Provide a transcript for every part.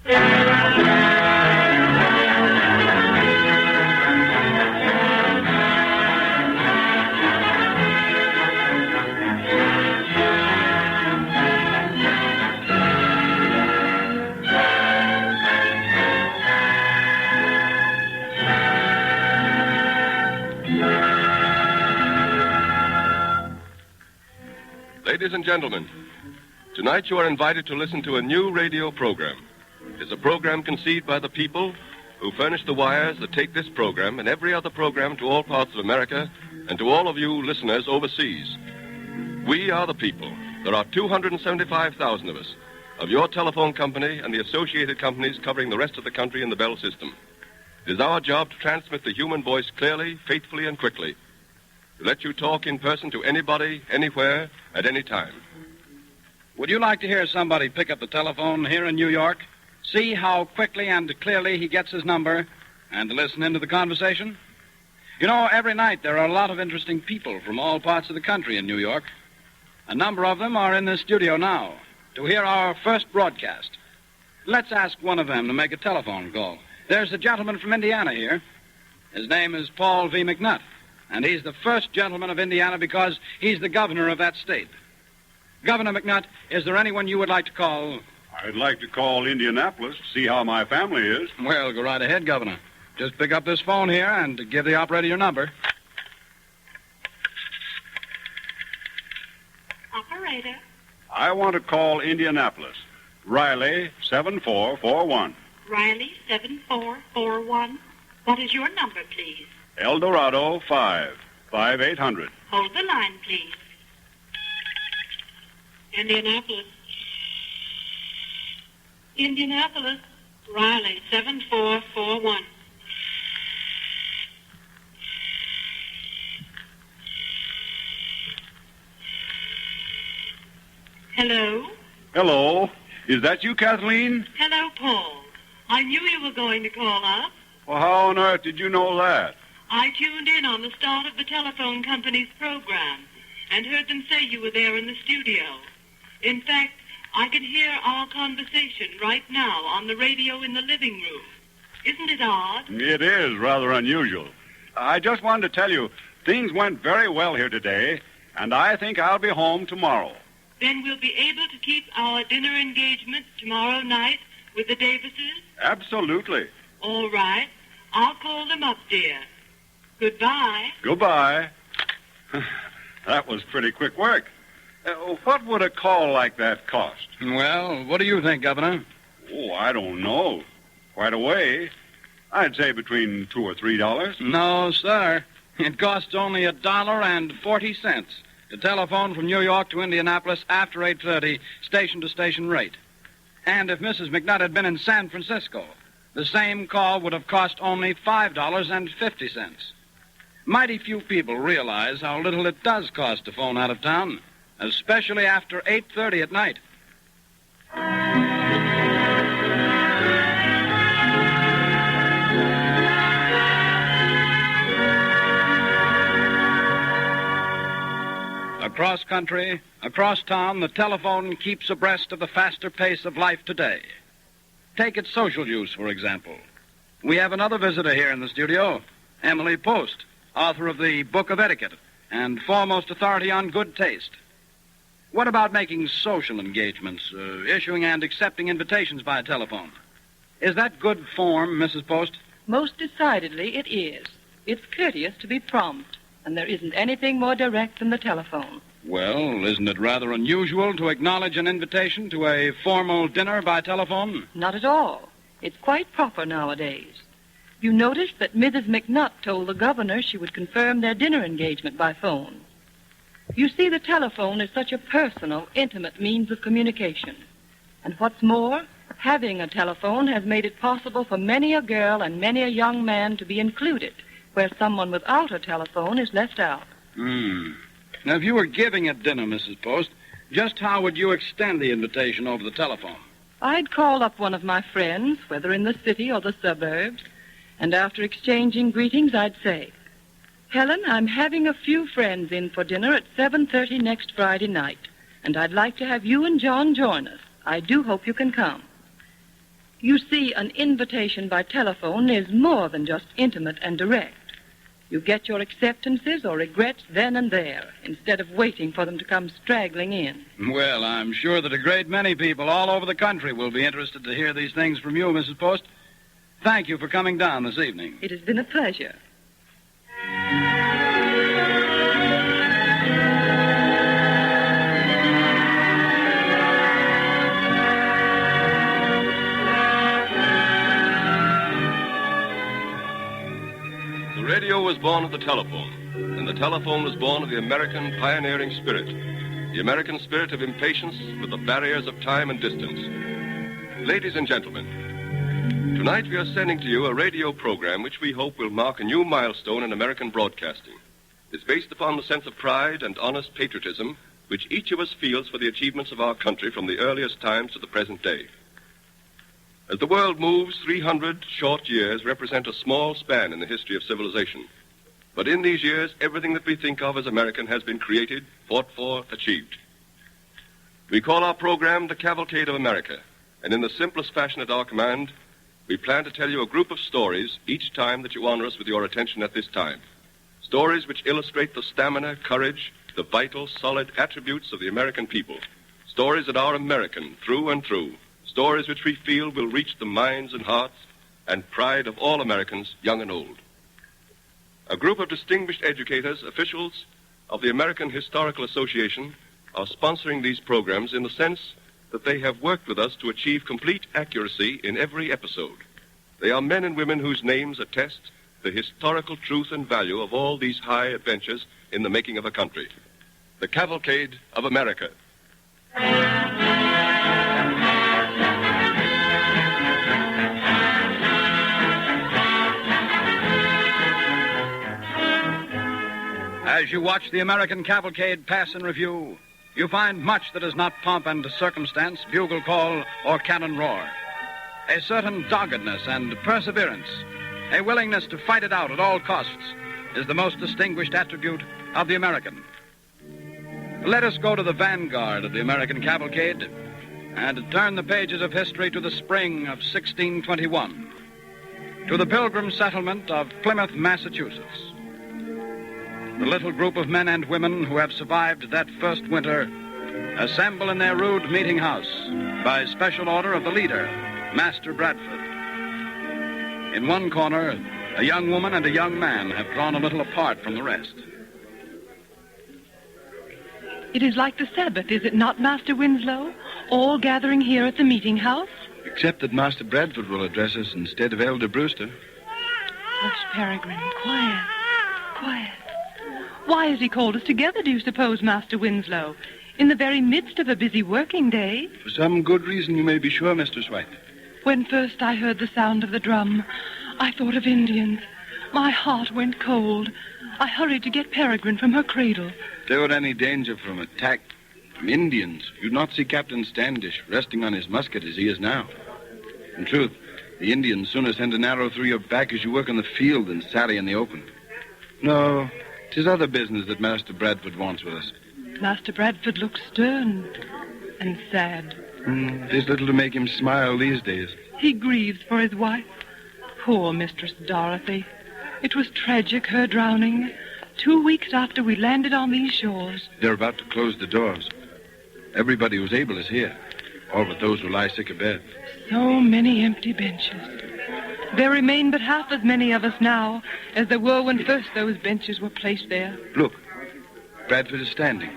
Ladies and gentlemen, tonight you are invited to listen to a new radio program. It is a program conceived by the people who furnish the wires that take this program and every other program to all parts of America and to all of you listeners overseas. We are the people. There are 275,000 of us, of your telephone company and the associated companies covering the rest of the country in the Bell system. It is our job to transmit the human voice clearly, faithfully, and quickly. To let you talk in person to anybody, anywhere, at any time. Would you like to hear somebody pick up the telephone here in New York, see how quickly and clearly he gets his number, and to listen into the conversation? You know, every night there are a lot of interesting people from all parts of the country in New York. A number of them are in the studio now to hear our first broadcast. Let's ask one of them to make a telephone call. There's a gentleman from Indiana here. His name is Paul V. McNutt. And he's the first gentleman of Indiana because he's the governor of that state. Governor McNutt, is there anyone you would like to call? I'd like to call Indianapolis to see how my family is. Well, go right ahead, Governor. Just pick up this phone here and give the operator your number. Operator. I want to call Indianapolis. Riley 7441. Riley 7441. What is your number, please? El Dorado 5800. Hold the line, please. Indianapolis. Indianapolis. Riley 7441. Hello? Hello. Is that you, Kathleen? Hello, Paul. I knew you were going to call us. Well, how on earth did you know that? I tuned in on the start of the telephone company's program and heard them say you were there in the studio. In fact, I can hear our conversation right now on the radio in the living room. Isn't it odd? It is rather unusual. I just wanted to tell you, things went very well here today, and I think I'll be home tomorrow. Then we'll be able to keep our dinner engagement tomorrow night with the Davises? Absolutely. All right. I'll call them up, dear. Goodbye. Goodbye. That was pretty quick work. What would a call like that cost? Well, what do you think, Governor? Oh, I don't know. Quite a way. I'd say between $2 or $3. No, sir. It costs only $1.40 to telephone from New York to Indianapolis after 8:30, station-to-station rate. And if Mrs. McNutt had been in San Francisco, the same call would have cost only $5.50. Mighty few people realize how little it does cost to phone out of town, especially after 8:30 at night. Across country, across town, the telephone keeps abreast of the faster pace of life today. Take its social use, for example. We have another visitor here in the studio, Emily Post, author of the Book of Etiquette and foremost authority on good taste. What about making social engagements, issuing and accepting invitations by telephone? Is that good form, Mrs. Post? Most decidedly it is. It's courteous to be prompt, and there isn't anything more direct than the telephone. Well, isn't it rather unusual to acknowledge an invitation to a formal dinner by telephone? Not at all. It's quite proper nowadays. You noticed that Mrs. McNutt told the governor she would confirm their dinner engagement by phone. You see, the telephone is such a personal, intimate means of communication. And what's more, having a telephone has made it possible for many a girl and many a young man to be included, where someone without a telephone is left out. Now, if you were giving a dinner, Mrs. Post, just how would you extend the invitation over the telephone? I'd call up one of my friends, whether in the city or the suburbs, and after exchanging greetings, I'd say, Helen, I'm having a few friends in for dinner at 7:30 next Friday night, and I'd like to have you and John join us. I do hope you can come. You see, an invitation by telephone is more than just intimate and direct. You get your acceptances or regrets then and there, instead of waiting for them to come straggling in. Well, I'm sure that a great many people all over the country will be interested to hear these things from you, Mrs. Post. Thank you for coming down this evening. It has been a pleasure. The radio was born of the telephone, and the telephone was born of the American pioneering spirit, the American spirit of impatience with the barriers of time and distance. Ladies and gentlemen, tonight we are sending to you a radio program which we hope will mark a new milestone in American broadcasting. It's based upon the sense of pride and honest patriotism which each of us feels for the achievements of our country from the earliest times to the present day. As the world moves, 300 short years represent a small span in the history of civilization. But in these years, everything that we think of as American has been created, fought for, achieved. We call our program the Cavalcade of America, and in the simplest fashion at our command, we plan to tell you a group of stories each time that you honor us with your attention at this time. Stories which illustrate the stamina, courage, the vital, solid attributes of the American people. Stories that are American, through and through. Stories which we feel will reach the minds and hearts and pride of all Americans, young and old. A group of distinguished educators, officials of the American Historical Association, are sponsoring these programs in the sense that they have worked with us to achieve complete accuracy in every episode. They are men and women whose names attest the historical truth and value of all these high adventures in the making of a country. The Cavalcade of America. As you watch the American cavalcade pass in review, you find much that is not pomp and circumstance, bugle call, or cannon roar. A certain doggedness and perseverance, a willingness to fight it out at all costs, is the most distinguished attribute of the American. Let us go to the vanguard of the American cavalcade and turn the pages of history to the spring of 1621, to the Pilgrim settlement of Plymouth, Massachusetts. The little group of men and women who have survived that first winter assemble in their rude meeting house by special order of the leader, Master Bradford. In one corner, a young woman and a young man have drawn a little apart from the rest. It is like the Sabbath, is it not, Master Winslow? All gathering here at the meeting house? Except that Master Bradford will address us instead of Elder Brewster. Hush, Peregrine. Quiet. Quiet. Why has he called us together, do you suppose, Master Winslow? In the very midst of a busy working day? For some good reason, you may be sure, Mistress White. When first I heard the sound of the drum, I thought of Indians. My heart went cold. I hurried to get Peregrine from her cradle. If there were any danger from attack from Indians, you'd not see Captain Standish resting on his musket as he is now. In truth, the Indians sooner send an arrow through your back as you work in the field than sally in the open. No, 'tis other business that Master Bradford wants with us. Master Bradford looks stern and sad. There's little to make him smile these days. He grieves for his wife. Poor Mistress Dorothy. It was tragic, her drowning. 2 weeks after we landed on these shores. They're about to close the doors. Everybody who's able is here, all but those who lie sick abed. So many empty benches. There remain but half as many of us now as there were when first those benches were placed there. Look, Bradford is standing.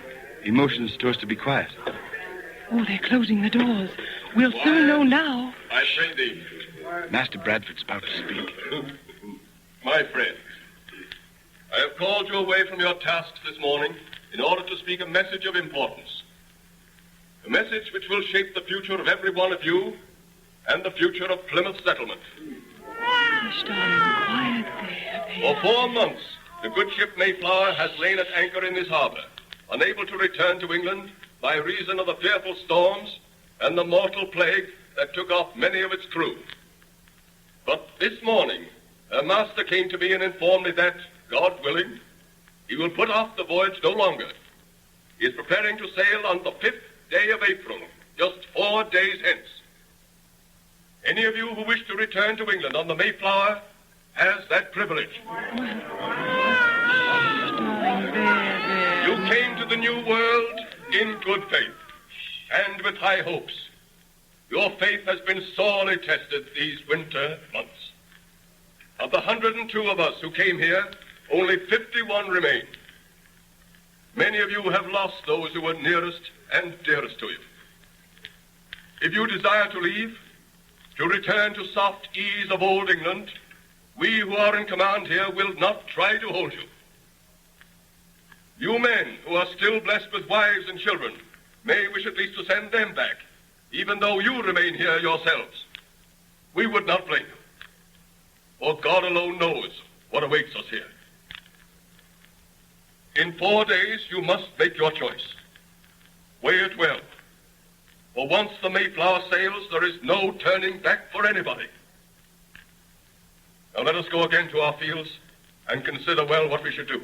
He motions to us to be quiet. Oh, they're closing the doors. We'll soon know now. I pray thee. Master Bradford's about to speak. My friends, I have called you away from your tasks this morning in order to speak a message of importance. A message which will shape the future of every one of you and the future of Plymouth settlement. Hush, darling, quiet there. For 4 months, the good ship Mayflower has lain at anchor in this harbor, unable to return to England by reason of the fearful storms and the mortal plague that took off many of its crew. But this morning, her master came to me and informed me that, God willing, he will put off the voyage no longer. He is preparing to sail on the 5th day of April, just 4 days hence. Any of you who wish to return to England on the Mayflower has that privilege. You came to the New World in good faith and with high hopes. Your faith has been sorely tested these winter months. Of the 102 of us who came here, only 51 remain. Many of you have lost those who were nearest and dearest to you. If you desire to leave, to return to soft ease of old England, we who are in command here will not try to hold you. You men who are still blessed with wives and children may wish at least to send them back, even though you remain here yourselves. We would not blame you, for God alone knows what awaits us here. In 4 days, you must make your choice. Weigh it well, for once the Mayflower sails, there is no turning back for anybody. Now let us go again to our fields and consider well what we should do.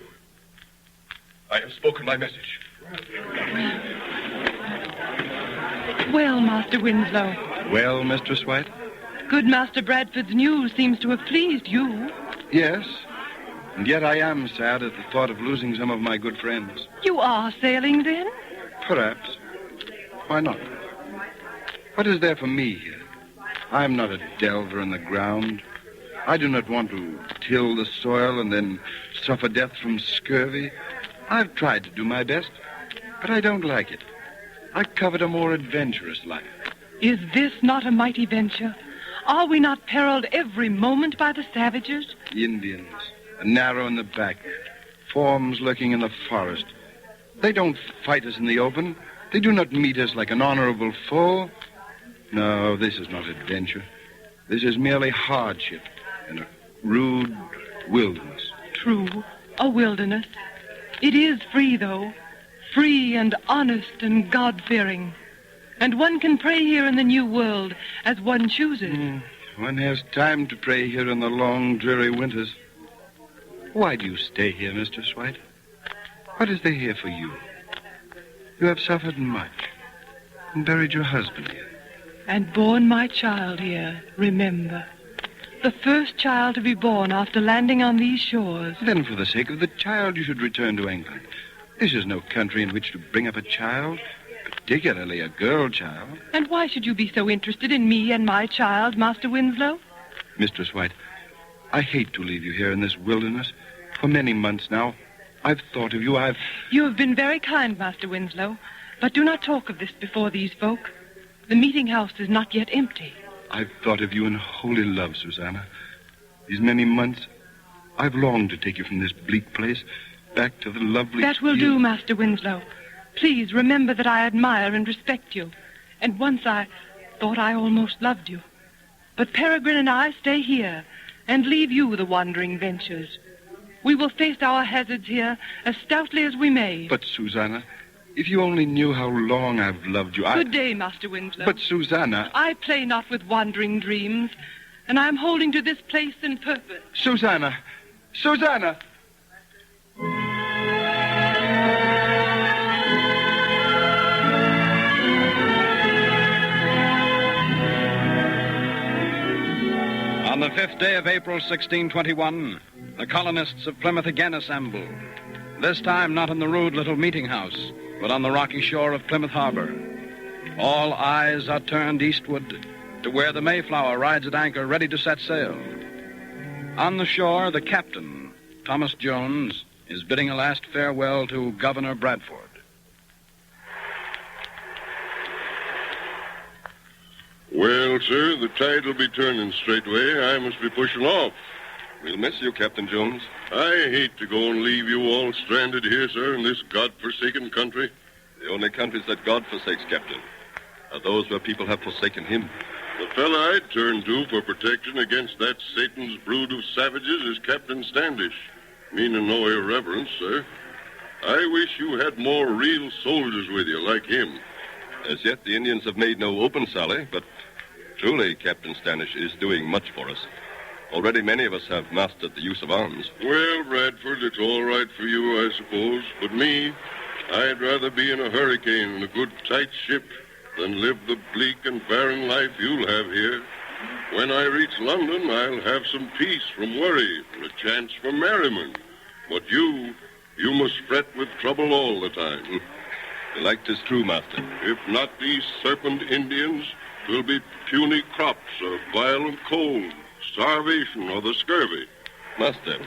I have spoken my message. Well, Master Winslow. Well, Mistress White? Good Master Bradford's news seems to have pleased you. Yes. And yet I am sad at the thought of losing some of my good friends. You are sailing, then? Perhaps. Why not? What is there for me here? I am not a delver in the ground. I do not want to till the soil and then suffer death from scurvy. I've tried to do my best, but I don't like it. I covet a more adventurous life. Is this not a mighty venture? Are we not periled every moment by the savages? The Indians, a narrow in the back, forms lurking in the forest. They don't fight us in the open. They do not meet us like an honorable foe. No, this is not adventure. This is merely hardship in a rude wilderness. True, a wilderness. It is free, though. Free and honest and God-fearing. And one can pray here in the New World as one chooses. One has time to pray here in the long, dreary winters. Why do you stay here, Mistress White? What is there here for you? You have suffered much and buried your husband here. And born my child here, remember. The first child to be born after landing on these shores. Then for the sake of the child, you should return to England. This is no country in which to bring up a child, particularly a girl child. And why should you be so interested in me and my child, Master Winslow? Mistress White, I hate to leave you here in this wilderness. For many months now, I've thought of you. You have been very kind, Master Winslow, but do not talk of this before these folk. The meeting house is not yet empty. I've thought of you in holy love, Susanna. These many months, I've longed to take you from this bleak place back to the lovely... That will do, Master Winslow. Please remember that I admire and respect you. And once I thought I almost loved you. But Peregrine and I stay here and leave you the wandering ventures. We will face our hazards here as stoutly as we may. But, Susanna, if you only knew how long I've loved you, Good day, Master Winslow. But, Susanna... I play not with wandering dreams, and I'm holding to this place in purpose. Susanna! Susanna! On the 5th day of April, 1621, the colonists of Plymouth again assembled. This time not in the rude little meeting house, but on the rocky shore of Plymouth Harbor. All eyes are turned eastward to where the Mayflower rides at anchor ready to set sail. On the shore, the captain, Thomas Jones, is bidding a last farewell to Governor Bradford. Well, sir, the tide will be turning straightway. I must be pushing off. We'll miss you, Captain Jones. I hate to go and leave you all stranded here, sir, in this God-forsaken country. The only countries that God forsakes, Captain, are those where people have forsaken him. The fella I'd turn to for protection against that Satan's brood of savages is Captain Standish. Meaning no irreverence, sir. I wish you had more real soldiers with you like him. As yet, the Indians have made no open sally, but truly, Captain Standish is doing much for us. Already many of us have mastered the use of arms. Well, Bradford, it's all right for you, I suppose. But me, I'd rather be in a hurricane in a good, tight ship than live the bleak and barren life you'll have here. When I reach London, I'll have some peace from worry and a chance for merriment. But you must fret with trouble all the time. Like 'tis true, master. If not these serpent Indians, 'twill be puny crops or violent cold, starvation or the scurvy. Master,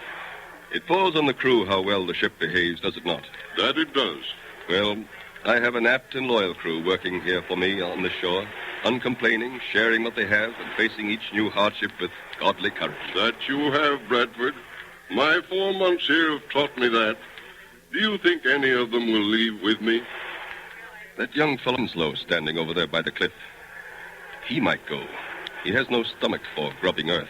it falls on the crew how well the ship behaves, does it not? That it does. Well, I have an apt and loyal crew working here for me on the shore, uncomplaining, sharing what they have, and facing each new hardship with godly courage. That you have, Bradford. My 4 months here have taught me that. Do you think any of them will leave with me? That young fellow Winslow standing over there by the cliff, he might go. He has no stomach for grubbing earth.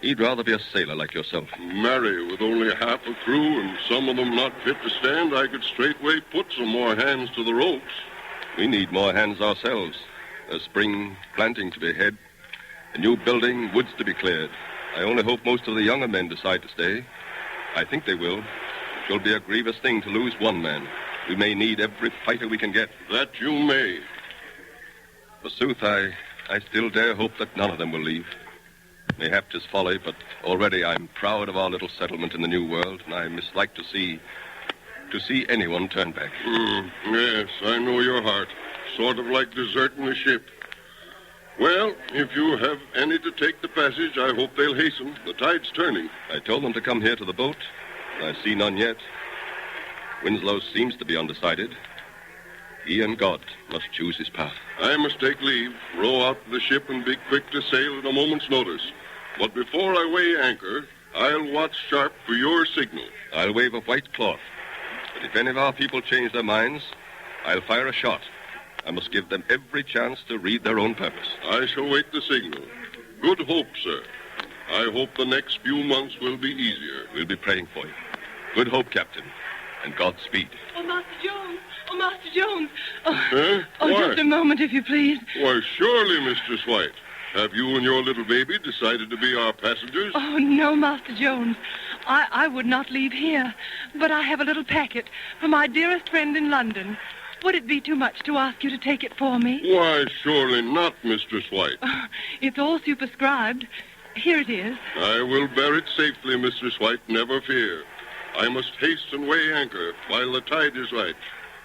He'd rather be a sailor like yourself. Marry, with only half a crew and some of them not fit to stand, I could straightway put some more hands to the ropes. We need more hands ourselves. A spring planting to be had, a new building, woods to be cleared. I only hope most of the younger men decide to stay. I think they will. It'll be a grievous thing to lose one man. We may need every fighter we can get. That you may. Forsooth, I still dare hope that none of them will leave. Mayhap 'tis folly, but already I'm proud of our little settlement in the New World, and I mislike to see anyone turn back. Yes, I know your heart. Sort of like deserting a ship. Well, if you have any to take the passage, I hope they'll hasten. The tide's turning. I told them to come here to the boat. I see none yet. Winslow seems to be undecided. He and God must choose his path. I must take leave, row out to the ship, and be quick to sail at a moment's notice. But before I weigh anchor, I'll watch sharp for your signal. I'll wave a white cloth. But if any of our people change their minds, I'll fire a shot. I must give them every chance to read their own purpose. I shall wait the signal. Good hope, sir. I hope the next few months will be easier. We'll be praying for you. Good hope, Captain, and Godspeed. Oh, Master Jones! Oh, Master Jones! Why? Just a moment, if you please. Why, surely, Mistress White. Have you and your little baby decided to be our passengers? Oh, no, Master Jones. I would not leave here, but I have a little packet for my dearest friend in London. Would it be too much to ask you to take it for me? Why, surely not, Mistress White. It's all superscribed. Here it is. I will bear it safely, Mistress White, never fear. I must haste and weigh anchor while the tide is right.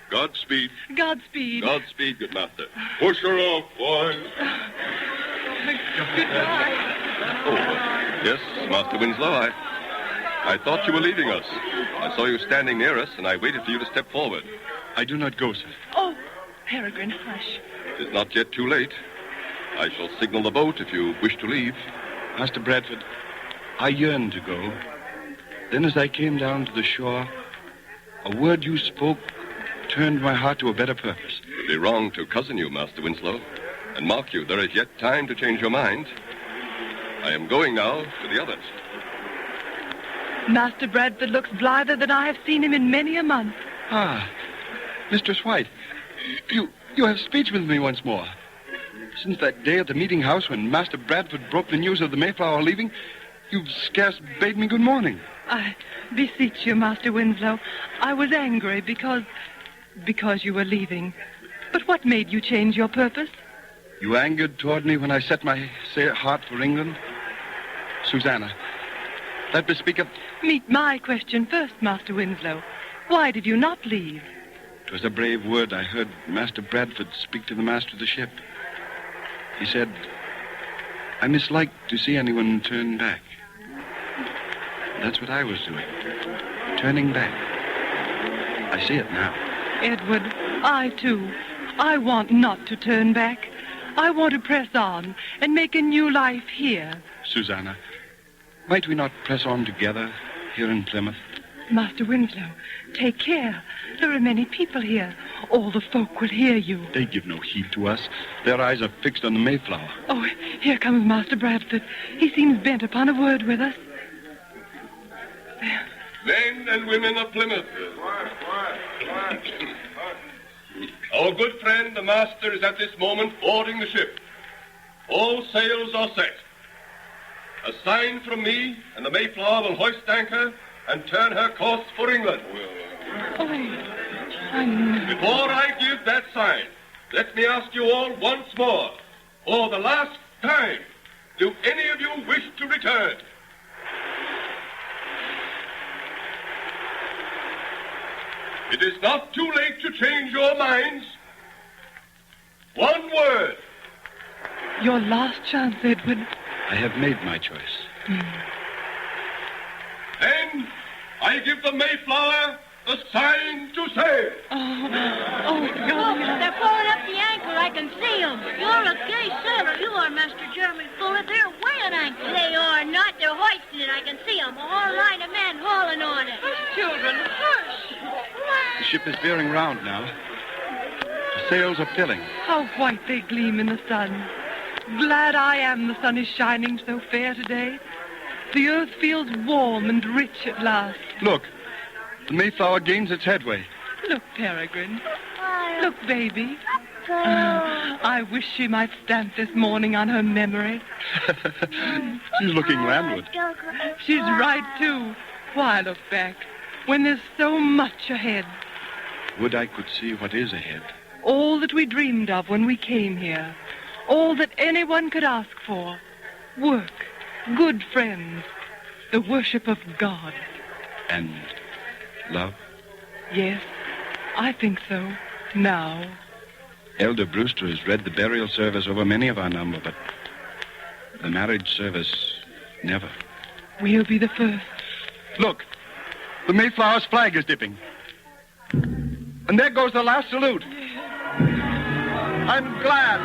Godspeed. Godspeed. Godspeed, good master. Push her off, boys. Goodbye. Oh, yes, Master Winslow, I thought you were leaving us. I saw you standing near us, and I waited for you to step forward. I do not go, sir. Oh, Peregrine, hush. It is not yet too late. I shall signal the boat if you wish to leave. Master Bradford, I yearn to go. Then as I came down to the shore, a word you spoke turned my heart to a better purpose. It would be wrong to cozen you, Master Winslow. And mark you, there is yet time to change your mind. I am going now to the others. Master Bradford looks blither than I have seen him in many a month. Ah, Mistress White, you have speech with me once more. Since that day at the meeting house when Master Bradford broke the news of the Mayflower leaving, you've scarce bade me good morning. I beseech you, Master Winslow. I was angry because you were leaving. But what made you change your purpose? You angered toward me when I set my heart for England? Susanna, that bespeaketh... Meet my question first, Master Winslow. Why did you not leave? 'Twas a brave word I heard Master Bradford speak to the master of the ship. He said, I mislike to see anyone turn back. That's what I was doing. Turning back. I see it now. Edward, I, too. I want not to turn back. I want to press on and make a new life here. Susanna, might we not press on together here in Plymouth? Master Winslow, take care. There are many people here. All the folk will hear you. They give no heed to us. Their eyes are fixed on the Mayflower. Oh, here comes Master Bradford. He seems bent upon a word with us. Men and women of Plymouth. Our good friend, the master, is at this moment boarding the ship. All sails are set. A sign from me, and the Mayflower will hoist anchor and turn her course for England. Before I give that sign, let me ask you all once more, for the last time, to return. It is not too late to change your minds. One word. Your last chance, Edward. I have made my choice. Then I give the Mayflower a sign to sail. Oh, God. They're pulling up the anchor. I can see them. You're a gay sailor. You are, Master Jeremy Fuller. They're weighing anchor. They are not. They're hoisting it. I can see them. A whole line of men hauling on it. Children, hush. The ship is veering round now. The sails are filling. How white they gleam in the sun. Glad I am the sun is shining so fair today. The earth feels warm and rich at last. Look, the Mayflower gains its headway. Look, Peregrine. Look, baby. I wish she might stamp this morning on her memory. She's looking landward. She's right, too. Why look back when there's so much ahead? Would I could see what is ahead. All that we dreamed of when we came here. All that anyone could ask for. Work, good friends, the worship of God. And love? Yes, I think so. Now. Elder Brewster has read the burial service over many of our number, but the marriage service, never. We'll be the first. Look, the Mayflower's flag is dipping. And there goes the last salute. I'm glad.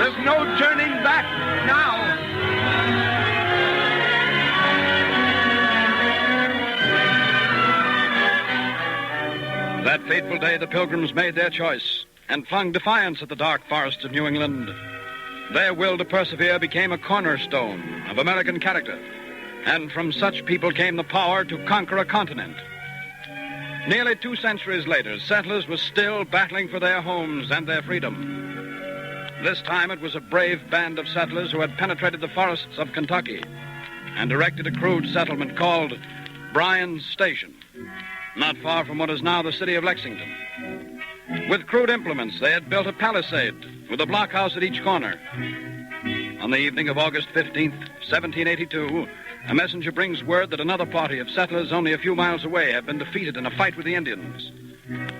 There's no turning back now. That fateful day, the Pilgrims made their choice and flung defiance at the dark forests of New England. Their will to persevere became a cornerstone of American character, and from such people came the power to conquer a continent. Nearly 2 centuries later, settlers were still battling for their homes and their freedom. This time it was a brave band of settlers who had penetrated the forests of Kentucky and erected a crude settlement called Bryan's Station, not far from what is now the city of Lexington. With crude implements, they had built a palisade with a blockhouse at each corner. On the evening of August 15th, 1782, a messenger brings word that another party of settlers only a few miles away have been defeated in a fight with the Indians.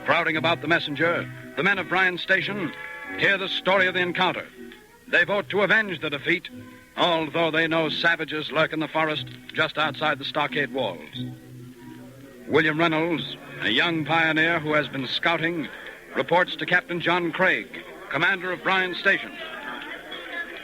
Crowding about the messenger, the men of Bryan's Station hear the story of the encounter. They vote to avenge the defeat, although they know savages lurk in the forest just outside the stockade walls. William Reynolds, a young pioneer who has been scouting, reports to Captain John Craig, commander of Bryan's Station.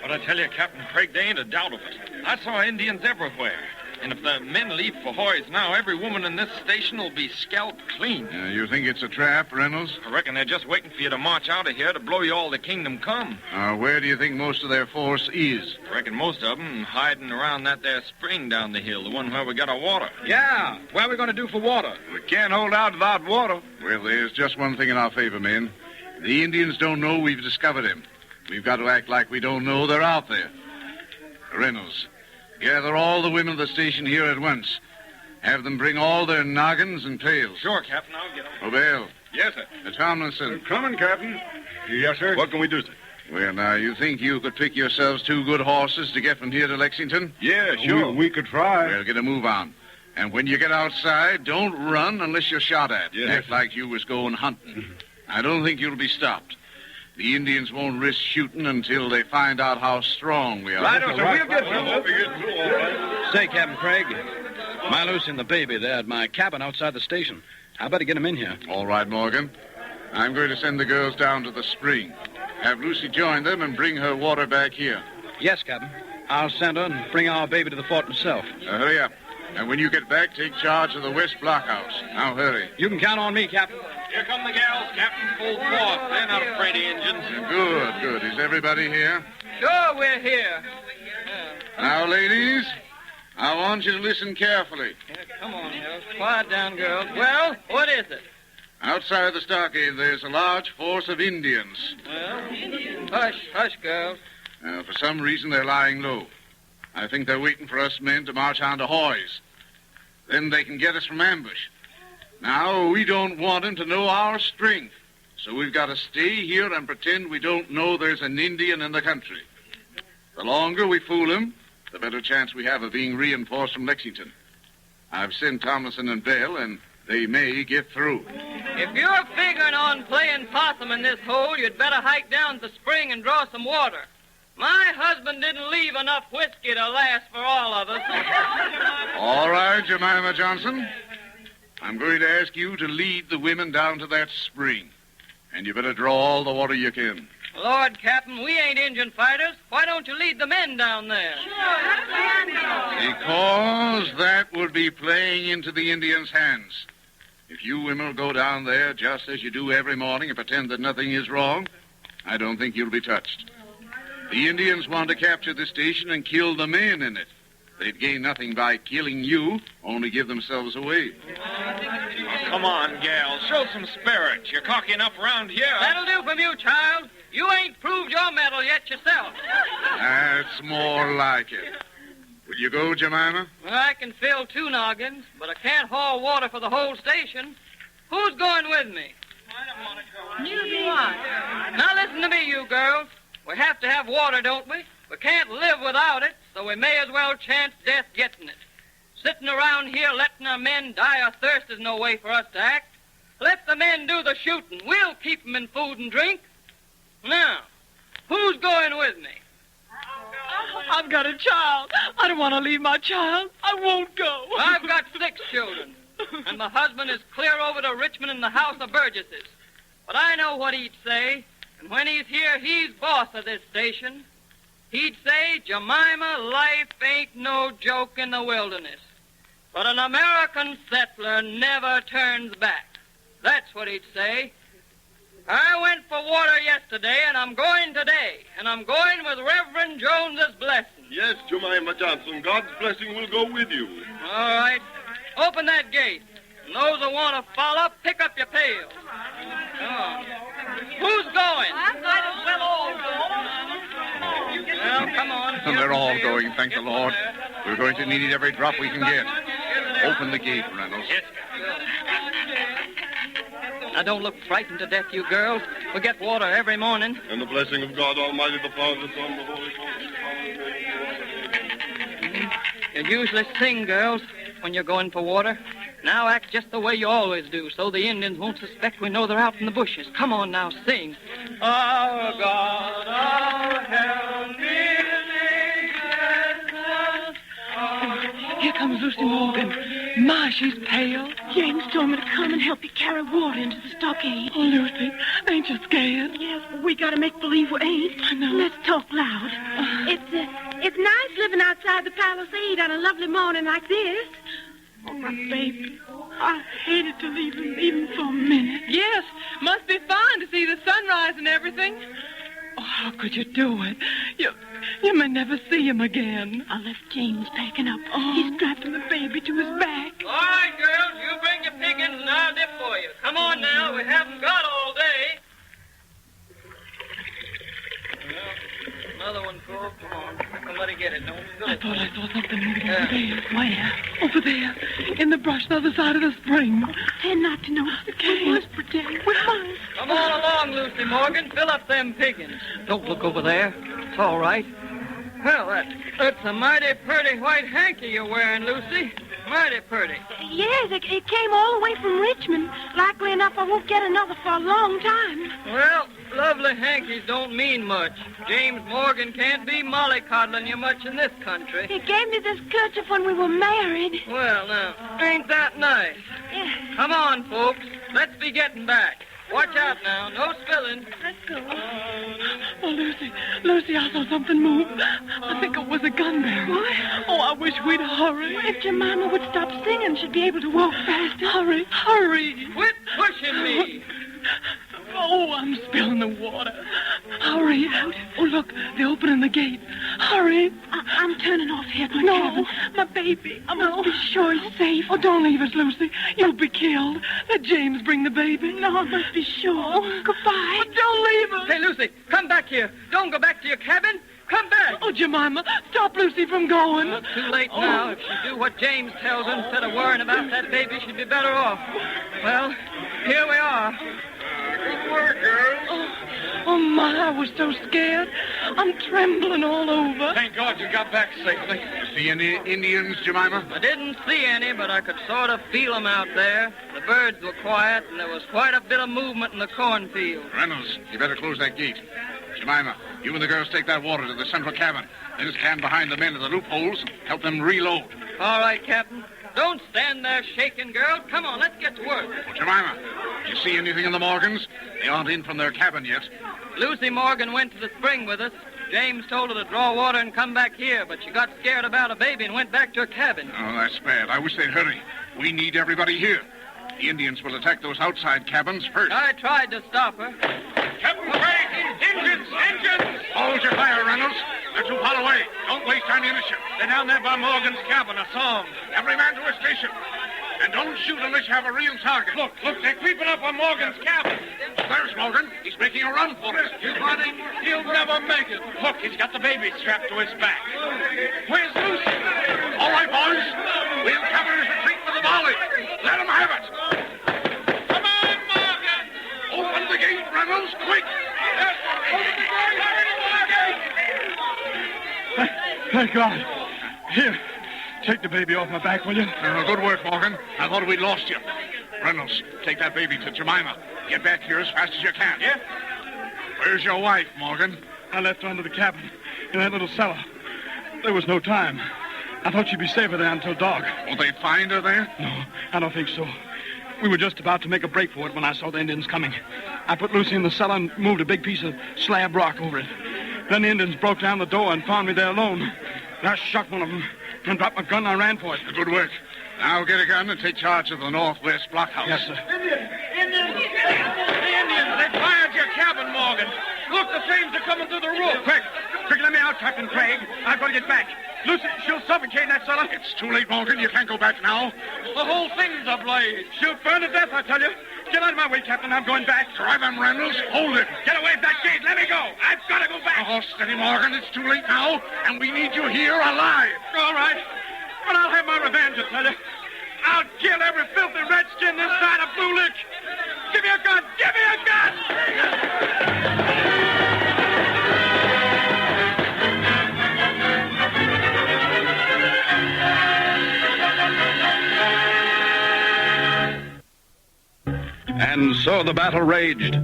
But I tell you, Captain Craig, there ain't a doubt of it. I saw Indians everywhere. And if the men leave for Hoy's now, every woman in this station will be scalped clean. You think it's a trap, Reynolds? I reckon they're just waiting for you to march out of here to blow you all to kingdom come. Where do you think most of their force is? I reckon most of them hiding around that there spring down the hill, the one where we got our water. Yeah, what are we going to do for water? We can't hold out without water. Well, there's just one thing in our favor, men. The Indians don't know we've discovered him. We've got to act like we don't know they're out there. Reynolds, gather all the women of the station here at once. Have them bring all their noggins and pails. Sure, Captain, I'll get them. O'Bell. Yes, sir. Tomlinson. Coming, Captain. Yes, sir. What can we do, sir? Well, now, you think you could pick yourselves 2 good horses to get from here to Lexington? Yeah, sure. We could try. Well, get a move on. And when you get outside, don't run unless you're shot at. Yes. Act like you was going hunting. I don't think you'll be stopped. The Indians won't risk shooting until they find out how strong we are. Right, sir. We'll get through. Say, Captain Craig, my Lucy and the baby, they're at my cabin outside the station. I better get them in here. All right, Morgan. I'm going to send the girls down to the spring. Have Lucy join them and bring her water back here. Yes, Captain. I'll send her and bring our baby to the fort myself. Hurry up. And when you get back, take charge of the west blockhouse. Now, hurry. You can count on me, Captain. Here come the gals, Captain, full force. They're not afraid of Indians. Good. Is everybody here? Sure, we're here. Now, ladies, I want you to listen carefully. Come on, girls. Quiet down, girls. Well, what is it? Outside the stockade, there's a large force of Indians. Well, hush, girls. For some reason, they're lying low. I think they're waiting for us men to march on to Hoy's. Then they can get us from ambush. Now, we don't want them to know our strength. So we've got to stay here and pretend we don't know there's an Indian in the country. The longer we fool them, the better chance we have of being reinforced from Lexington. I've sent Tomlinson and Bell, and they may get through. If you're figuring on playing possum in this hole, you'd better hike down to the spring and draw some water. My husband didn't leave enough whiskey to last for all of us. All right, Jemima Johnson. I'm going to ask you to lead the women down to that spring. And you better draw all the water you can. Lord, Captain, we ain't Indian fighters. Why don't you lead the men down there? Because that would be playing into the Indians' hands. If you women will go down there just as you do every morning and pretend that nothing is wrong, I don't think you'll be touched. The Indians want to capture the station and kill the men in it. They'd gain nothing by killing you, only give themselves away. Oh, come on, gal. Show some spirit. You're cocky enough around here. That'll do from you, child. You ain't proved your mettle yet yourself. That's more like it. Will you go, Jemima? Well, I can fill 2 noggins, but I can't haul water for the whole station. Who's going with me? I don't want to go. You do what? Now listen to me, you girls. We have to have water, don't we? We can't live without it, so we may as well chance death getting it. Sitting around here letting our men die of thirst is no way for us to act. Let the men do the shooting. We'll keep them in food and drink. Now, who's going with me? I've got a child. I don't want to leave my child. I won't go. I've got 6 children, and my husband is clear over to Richmond in the House of Burgesses. But I know what he'd say, and when he's here, he's boss of this station. He'd say, Jemima, life ain't no joke in the wilderness. But an American settler never turns back. That's what he'd say. I went for water yesterday, and I'm going today. And I'm going with Reverend Jones's blessing. Yes, Jemima Johnson, God's blessing will go with you. All right. Open that gate. And those who want to follow, pick up your pails. Come on. Who's going? I might as well all go. Well, come on. And they're all going, thank the Lord. We're going to need every drop we can get. Open the gate, Reynolds. Yes. Now, don't look frightened to death, you girls. We get water every morning. And the blessing of God Almighty, the Father, the Son, the Holy Ghost. You usually sing, girls, when you're going for water. Now act just the way you always do, so the Indians won't suspect we know they're out in the bushes. Come on now, sing. Our God, our help, Here comes Lucy Morgan. My, she's pale. James told me to come and help you carry water into the stockade. Oh, Lucy, ain't you scared? Yes, but we gotta make believe we ain't. I know. Let's talk loud. It's nice living outside the Palisade on a lovely morning like this. Oh, my baby. I hated to leave him even for a minute. Yes, must be fine to see the sunrise and everything. Oh, how could you do it? You may never see him again. I left James packing up. Oh. He's strapping the baby to his back. All right, girls, you bring your piggins and I'll dip for you. Come on now, we haven't got all day. Well, another one, Cole. Come on. Somebody get it. Don't spill I it. thought I saw something moving over there. Where? Over there. In the brush, the other side of the spring. Pretend not to notice. Okay. We must pretend. We must. Come on along, Lucy Morgan. Fill up them piggins. Don't look over there. It's all right. Well, that's a mighty pretty white hanky you're wearing, Lucy. Mighty pretty. Yes, it came all the way from Richmond. Likely enough, I won't get another for a long time. Well, lovely hankies don't mean much. James Morgan can't be mollycoddling you much in this country. He gave me this kerchief when we were married. Well, now, ain't that nice? Yeah. Come on, folks. Let's be getting back. Watch out now. No spilling. Let's go. Oh, Lucy, I saw something move. I think it was a gun barrel. What? Oh, I wish we'd hurry. If Jemima would stop singing, she'd be able to walk faster. Hurry. Quit pushing me. Oh, I'm spilling the water. Hurry. Oh, look, they're opening the gate. Hurry. I'm turning off here at my No. cabin. My baby. I must be sure he's safe. Oh, don't leave us, Lucy. You'll be killed. Let James bring the baby. No, I must be sure. Goodbye. Oh, don't leave us. Hey, Lucy, come back here. Don't go back to your cabin. Come back. Oh, Jemima, stop Lucy from going. Well, too late now. If she'd do what James tells her instead of worrying about that baby, she'd be better off. Well, here we are. Good work, girls. Oh, Oh, my, I was so scared. I'm trembling all over. Thank God you got back safely. You see any Indians, Jemima? I didn't see any, but I could sort of feel them out there. The birds were quiet, and there was quite a bit of movement in the cornfield. Reynolds, you better close that gate. Jemima, you and the girls take that water to the central cabin. Then stand behind the men at the loopholes and help them reload. All right, Captain. Don't stand there shaking, girl. Come on, let's get to work. Oh, Jemima, did you see anything in the Morgans? They aren't in from their cabin yet. Lucy Morgan went to the spring with us. James told her to draw water and come back here, but she got scared about a baby and went back to her cabin. Oh, that's bad. I wish they'd hurry. We need everybody here. The Indians will attack those outside cabins first. I tried to stop her. Captain Craig! Engines! Engines! Hold your fire, Reynolds. They're too far away. Don't waste ammunition. They're down there by Morgan's cabin. I saw them. Every man to his station. And don't shoot unless you have a real target. Look, they're creeping up on Morgan's cabin. There's Morgan. He's making a run for it. He's running. He'll never make it. Look, he's got the baby strapped to his back. Where's Lucy? All right, boys. We'll cover his retreat with a volley. Let him have it. Come on, Morgan! Open the gate, Reynolds, quick. Thank God. Here, take the baby off my back, will you? Good work, Morgan. I thought we'd lost you. Reynolds, take that baby to Jemima. Get back here as fast as you can. Yeah? Where's your wife, Morgan? I left her under the cabin in that little cellar. There was no time. I thought she'd be safer there until dark. Won't they find her there? No, I don't think so. We were just about to make a break for it when I saw the Indians coming. I put Lucy in the cellar and moved a big piece of slab rock over it. Then the Indians broke down the door and found me there alone. I shot one of them and dropped my gun and I ran for it. Good work. Now get a gun and take charge of the northwest blockhouse. Yes, sir. Indians! The Indians! They fired your cabin, Morgan. Look, the flames are coming through the roof. Quick, let me out, Captain Craig. I've got to get back. Lucy, she'll suffocate in that cellar. It's too late, Morgan. You can't go back now. The whole thing's ablaze. She'll burn to death, I tell you. Get out of my way, Captain. I'm going back. Drive him, Reynolds. Hold it. Get away from that gate. Let me go. I've got to go back. Oh, steady, Morgan. It's too late now, and we need you here alive. All right. But I'll have my revenge, I tell you. I'll kill every filthy redskin this side of Blue Lick. Give me a gun. Give me a gun. And so the battle raged.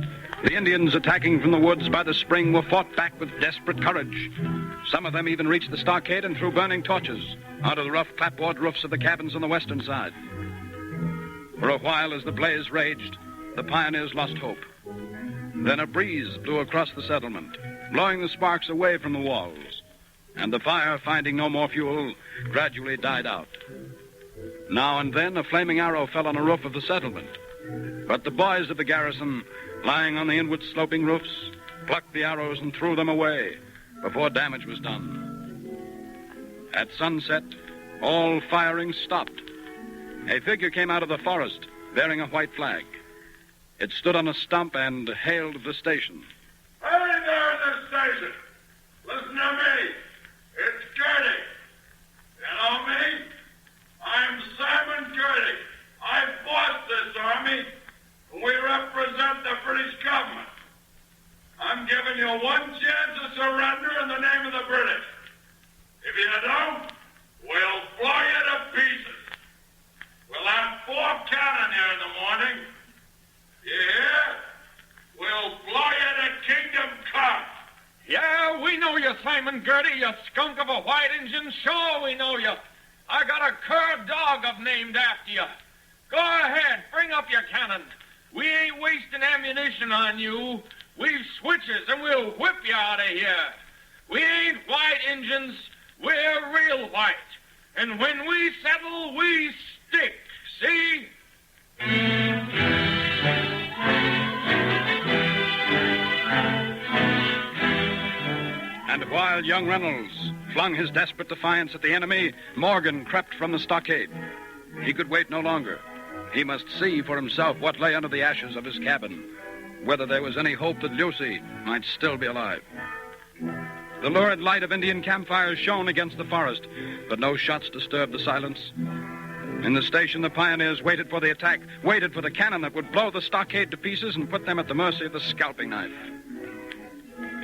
The Indians attacking from the woods by the spring were fought back with desperate courage. Some of them even reached the stockade and threw burning torches out of the rough clapboard roofs of the cabins on the western side. For a while, as the blaze raged, the pioneers lost hope. Then a breeze blew across the settlement, blowing the sparks away from the walls, and the fire, finding no more fuel, gradually died out. Now and then, a flaming arrow fell on a roof of the settlement, but the boys of the garrison, lying on the inward-sloping roofs, plucked the arrows and threw them away before damage was done. At sunset, all firing stopped. A figure came out of the forest, bearing a white flag. It stood on a stump and hailed the station. Hey there in the station. Listen to me. It's Gertie. You know me? I'm Simon Gertie. I fought this army, and we represent the British government. I'm giving you one chance to surrender in the name of the British. If you don't, we'll blow you to pieces. We'll have 4 cannon here in the morning. You hear? We'll blow you to Kingdom Come. Yeah, we know you, Simon Gertie, you skunk of a white Injun. Sure, we know you. I got a cur dog I've named after you. Go ahead, bring up your cannon. We ain't wasting ammunition on you. We've switches, and we'll whip you out of here. We ain't white Injuns. We're real white. And when we settle, we stick. See? And while young Reynolds flung his desperate defiance at the enemy, Morgan crept from the stockade. He could wait no longer. He must see for himself what lay under the ashes of his cabin, whether there was any hope that Lucy might still be alive. The lurid light of Indian campfires shone against the forest, but no shots disturbed the silence. In the station, the pioneers waited for the attack, waited for the cannon that would blow the stockade to pieces and put them at the mercy of the scalping knife.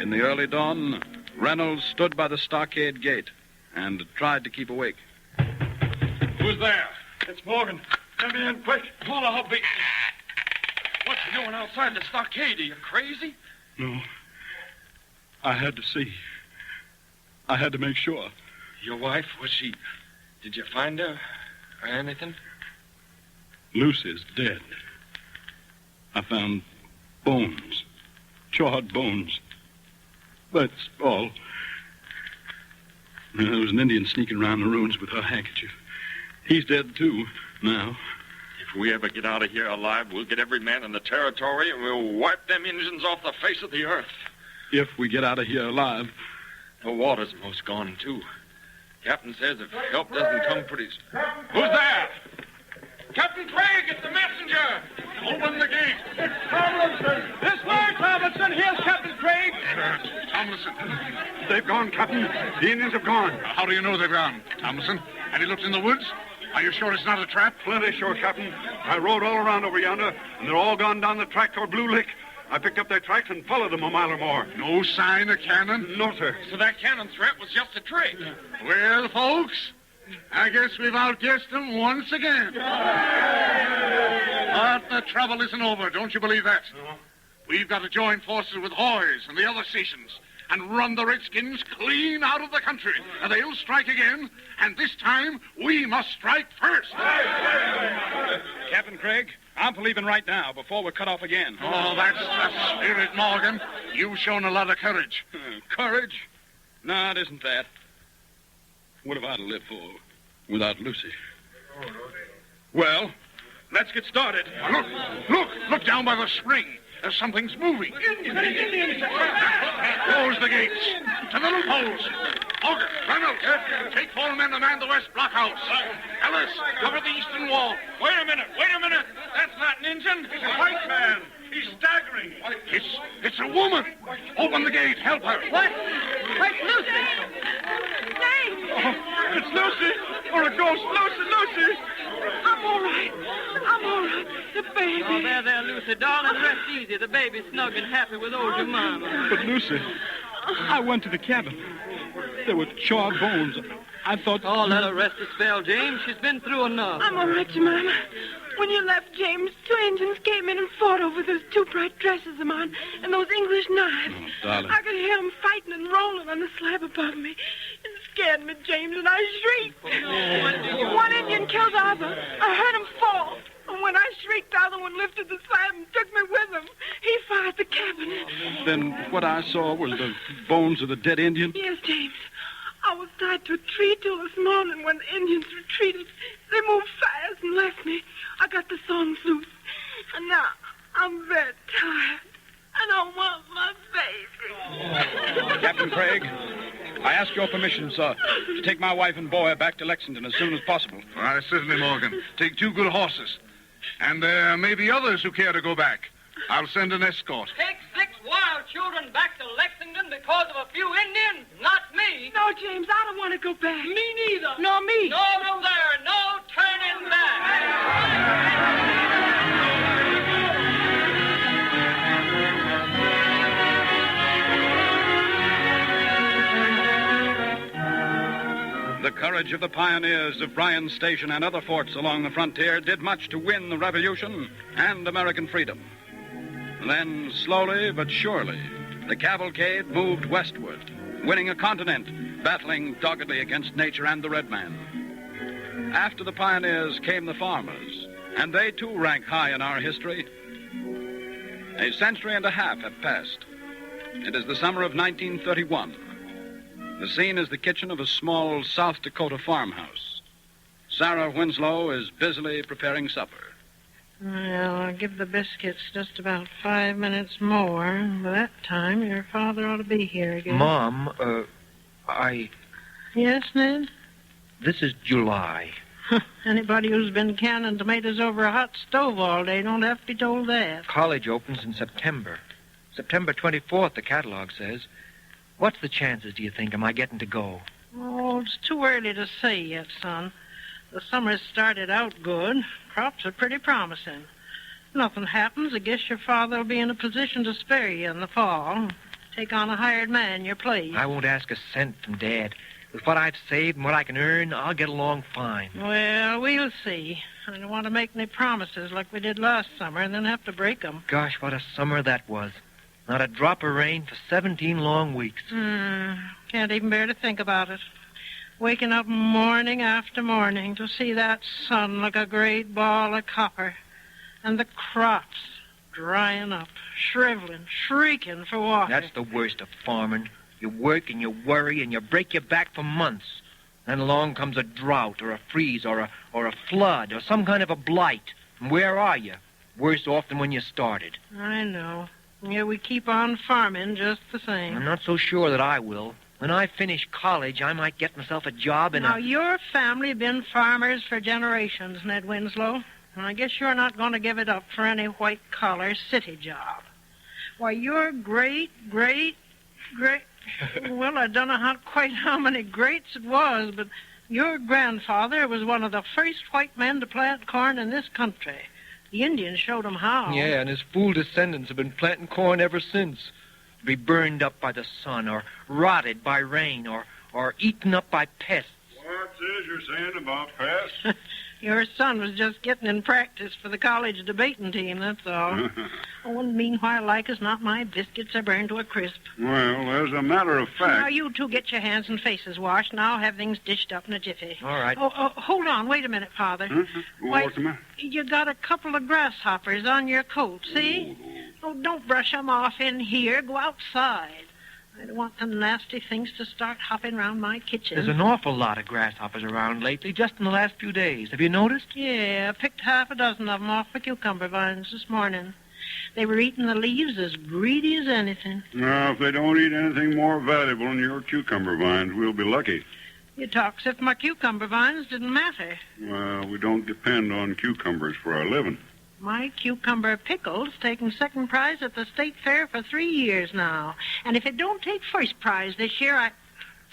In the early dawn, Reynolds stood by the stockade gate and tried to keep awake. Who's there? It's Morgan. Let me in quick. Well, I'll be... What you doing outside the stockade? Are you crazy? No. I had to see. I had to make sure. Your wife, was she... Did you find her or anything? Lucy's dead. I found bones. Charred bones. That's all. There was an Indian sneaking around the ruins with her handkerchief. He's dead, too, now. If we ever get out of here alive, we'll get every man in the territory and we'll wipe them Indians off the face of the earth. If we get out of here alive. The water's most gone, too. Captain says if help doesn't come pretty... Who's there? Captain Craig, it's the messenger. Open the gate. It's Tomlinson. This way, Tomlinson. Here's Captain Craig. Tomlinson. They've gone, Captain. The Indians have gone. How do you know they've gone, Tomlinson? Have you looked in the woods? Are you sure it's not a trap? Plenty sure, Captain. I rode all around over yonder, and they're all gone down the track toward Blue Lick. I picked up their tracks and followed them a mile or more. No sign of cannon? No, sir. So that cannon threat was just a trick. Well, folks, I guess we've outguessed them once again. But the trouble isn't over, don't you believe that? No. We've got to join forces with Hoy's and the other stations and run the Redskins clean out of the country. And they'll strike again, and this time we must strike first. Captain Craig, I'm leaving right now before we're cut off again. Oh, that's the spirit, Morgan. You've shown a lot of courage. Courage? No, it isn't that. What have I to live for without Lucy? Well, let's get started. Look down by the spring. Something's moving. Indians! Close the gates. To the loopholes. Morgan, Reynolds, take 4 men to man the west blockhouse. Ellis, cover the eastern wall. Wait a minute. That's not an Indian. He's a white man. He's staggering. It's a woman. Open the gate. Help her. What? Where's Lucy? James! Oh, it's Lucy. Or a ghost. Lucy. I'm all right. The baby. Oh, there, Lucy. Darling, rest easy. The baby's snug and happy with old your mama. But, Lucy, I went to the cabin. There were charred bones. I thought... Oh, let her rest a spell, James. She's been through enough. I'm all right, Jemima. When you left, James, 2 Indians came in and fought over those 2 bright dresses of mine and those English knives. Oh, darling. I could hear them fighting and rolling on the slab above me. It scared me, James, and I shrieked. One Indian killed the other. I heard him fall. And when I shrieked, the other one lifted the slab and took me with him. He fired the cabin. Then what I saw was the bones of the dead Indian? Yes, James. I was tied to a tree till this morning when the Indians retreated. They moved fast and left me. I got the thongs loose. And now I'm very tired. And I want my baby. Captain Craig, I ask your permission, sir, to take my wife and boy back to Lexington as soon as possible. All right, certainly, Morgan. Take 2 good horses. And there may be others who care to go back. I'll send an escort. Take 6 wild children back to Lexington because of a few Indians? Not me. No, James, I don't want to go back. Me neither. Nor me. No, there. No turning back. The courage of the pioneers of Bryan's Station and other forts along the frontier did much to win the Revolution and American freedom. Then, slowly but surely, the cavalcade moved westward, winning a continent, battling doggedly against nature and the red man. After the pioneers came the farmers, and they too rank high in our history. A century and a half have passed. It is the summer of 1931. The scene is the kitchen of a small South Dakota farmhouse. Sarah Winslow is busily preparing supper. Well, I'll give the biscuits just about 5 minutes more. By that time, your father ought to be here again. Mom, Yes, Ned? This is July. Anybody who's been canning tomatoes over a hot stove all day don't have to be told that. College opens in September. September 24th, the catalog says. What's the chances, do you think, am I getting to go? Oh, it's too early to say yet, son. The summer's started out good. Crops are pretty promising. Nothing happens, I guess your father will be in a position to spare you in the fall. Take on a hired man in your place. I won't ask a cent from Dad. With what I've saved and what I can earn, I'll get along fine. Well, we'll see. I don't want to make any promises like we did last summer and then have to break them. Gosh, what a summer that was. Not a drop of rain for 17 long weeks. Can't even bear to think about it. Waking up morning after morning to see that sun like a great ball of copper. And the crops drying up, shriveling, shrieking for water. That's the worst of farming. You work and you worry and you break your back for months. Then along comes a drought or a freeze or a flood or some kind of a blight. And where are you? Worse off than when you started. I know. Yeah, we keep on farming just the same. I'm not so sure that I will. When I finish college, I might get myself a job in Now, your family have been farmers for generations, Ned Winslow. And I guess you're not going to give it up for any white-collar city job. Why, your great... Well, I don't know quite how many greats it was, but your grandfather was one of the first white men to plant corn in this country. The Indians showed him how. Yeah, and his fool descendants have been planting corn ever since. To be burned up by the sun, or rotted by rain, or eaten up by pests. What's this you're saying about pests? Your son was just getting in practice for the college debating team, that's all. Oh, and meanwhile, like as not, my biscuits are burned to a crisp. Well, as a matter of fact... Now, you two get your hands and faces washed, and I'll have things dished up in a jiffy. All right. Oh, hold on. Wait a minute, Father. What's the matter? You got a couple of grasshoppers on your coat, see? Oh, don't brush them off in here. Go outside. I don't want the nasty things to start hopping around my kitchen. There's an awful lot of grasshoppers around lately, just in the last few days. Have you noticed? Yeah, I picked half a dozen of them off the cucumber vines this morning. They were eating the leaves as greedy as anything. Now, if they don't eat anything more valuable than your cucumber vines, we'll be lucky. You talk as if my cucumber vines didn't matter. Well, we don't depend on cucumbers for our living. My cucumber pickle's taken second prize at the state fair for 3 years now. And if it don't take first prize this year,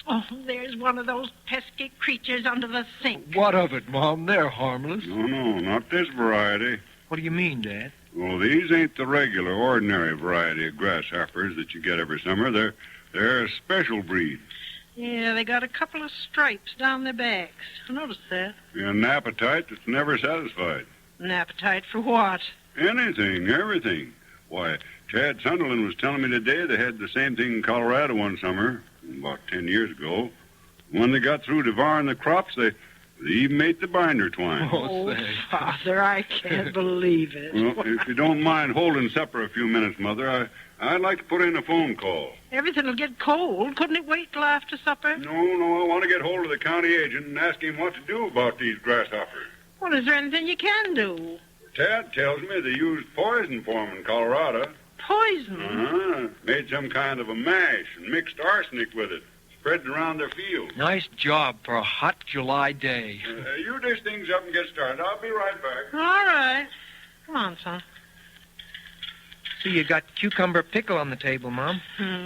Oh, there's one of those pesky creatures under the sink. What of it, Mom? They're harmless. No, not this variety. What do you mean, Dad? Well, these ain't the regular, ordinary variety of grasshoppers that you get every summer. They're a special breed. Yeah, they got a couple of stripes down their backs. I noticed that. An appetite that's never satisfied. An appetite for what? Anything, everything. Why, Chad Sunderland was telling me today they had the same thing in Colorado one summer, about 10 years ago. When they got through devouring the crops, they even ate the binder twine. Oh, Father, I can't believe it. Well, if you don't mind holding supper a few minutes, Mother, I'd like to put in a phone call. Everything will get cold. Couldn't it wait till after supper? No, I want to get hold of the county agent and ask him what to do about these grasshoppers. Well, is there anything you can do? Tad tells me they used poison for them in Colorado. Poison? Made some kind of a mash and mixed arsenic with it. Spread it around their field. Nice job for a hot July day. You dish things up and get started. I'll be right back. All right. Come on, son. See, you got cucumber pickle on the table, Mom.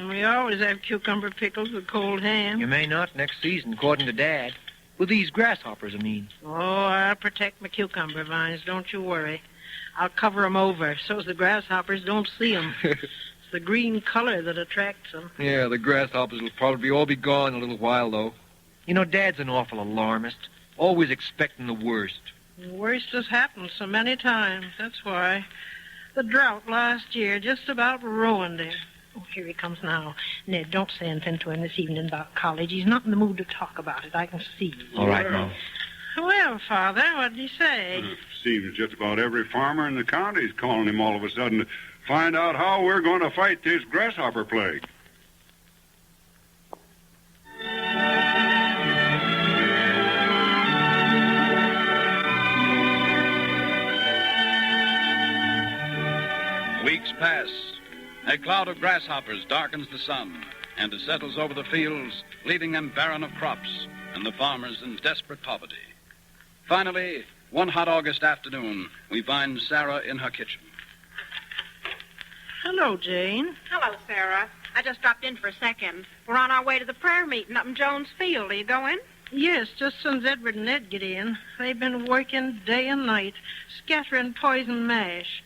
We always have cucumber pickles with cold ham. You may not next season, according to Dad. With these grasshoppers, I mean. Oh, I'll protect my cucumber vines. Don't you worry. I'll cover 'em over so the grasshoppers don't see 'em. It's the green color that attracts them. Yeah, the grasshoppers will probably all be gone in a little while, though. You know, Dad's an awful alarmist. Always expecting the worst. The worst has happened so many times. That's why. The drought last year just about ruined him. Oh, here he comes now. Ned, don't say anything to him this evening about college. He's not in the mood to talk about it. I can see. All right, Mom. Well, Father, what did he say? Seems just about every farmer in the county is calling him all of a sudden to find out how we're going to fight this grasshopper plague. Weeks pass. A cloud of grasshoppers darkens the sun, and it settles over the fields, leaving them barren of crops and the farmers in desperate poverty. Finally, one hot August afternoon, we find Sarah in her kitchen. Hello, Jane. Hello, Sarah. I just dropped in for a second. We're on our way to the prayer meeting up in Jones Field. Are you going? Yes, just as soon as Edward and Ned get in. They've been working day and night, scattering poison mash.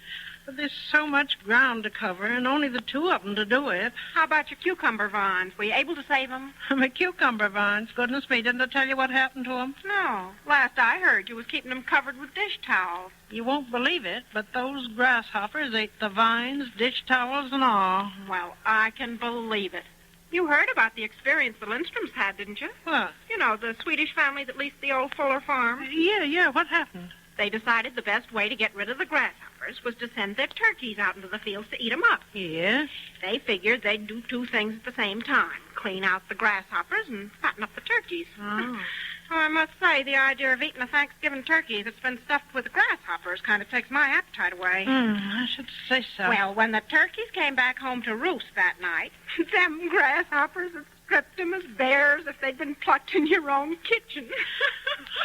But there's so much ground to cover, and only the two of them to do it. How about your cucumber vines? Were you able to save them? My cucumber vines. Goodness me, didn't I tell you what happened to them? No. Last I heard, you was keeping them covered with dish towels. You won't believe it, but those grasshoppers ate the vines, dish towels, and all. Well, I can believe it. You heard about the experience the Lindstroms had, didn't you? What? You know, the Swedish family that leased the old Fuller farm. Yeah, what happened? They decided the best way to get rid of the grasshoppers was to send their turkeys out into the fields to eat them up. Yes? They figured they'd do two things at the same time. Clean out the grasshoppers and fatten up the turkeys. Oh. Well, I must say, the idea of eating a Thanksgiving turkey that's been stuffed with grasshoppers kind of takes my appetite away. I should say so. Well, when the turkeys came back home to roost that night, them grasshoppers had stripped them as bears if they'd been plucked in your own kitchen.